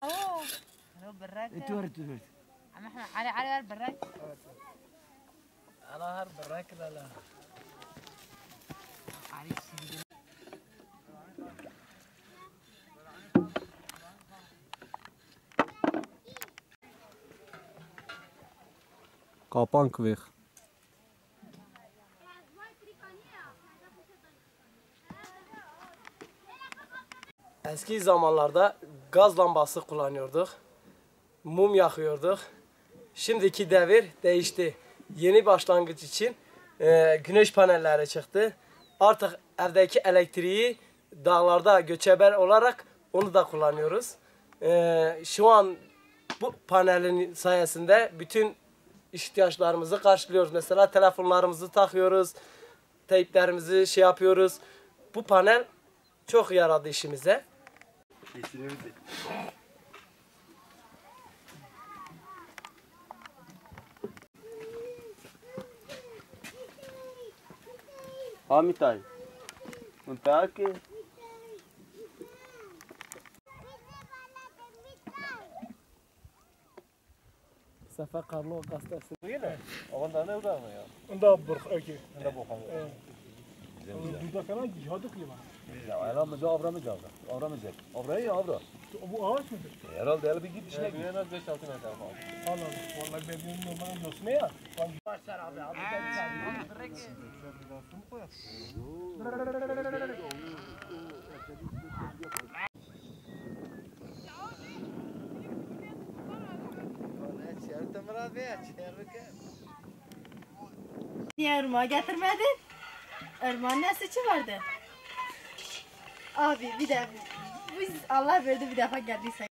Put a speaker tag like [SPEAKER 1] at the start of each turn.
[SPEAKER 1] تورد تورد
[SPEAKER 2] علي البراك
[SPEAKER 3] على هر براك لا
[SPEAKER 4] Kapank weg.
[SPEAKER 3] Eski zamanlarda gaz lambası kullanıyorduk. Mum yakıyorduk. Şimdiki devir değişti. Yeni başlangıç için güneş panelleri çıktı. Artık evdeki elektriği dağlarda göçeber olarak onu da kullanıyoruz. Şu an bu panelin sayesinde bütün ihtiyaçlarımızı karşılıyoruz. Mesela telefonlarımızı takıyoruz, teyplerimizi şey yapıyoruz. Bu panel çok yaradı işimize.
[SPEAKER 1] Hamitay. Untaki.
[SPEAKER 3] Sefer Karlo gazetesi.
[SPEAKER 5] Yine. Onda ne uğramı ya?
[SPEAKER 6] Onda burk ökü.
[SPEAKER 5] Ne bu kanka?
[SPEAKER 6] Burada falan cihadı kıyma.
[SPEAKER 5] Ya ayağımızı avramayacağız. Avramayacak. Avrayı ya avra.
[SPEAKER 6] Bu ağaç mıdır?
[SPEAKER 5] Herhalde hele bir git işine git.
[SPEAKER 6] Allah Allah. Vallahi ben benim normalde diyorsun ya. Başlar abi.
[SPEAKER 2] Niye ırmağı getirmedin? Irmağın ne suçu vardı? Abi bir de biz Allah verdi bir defa geldiyse.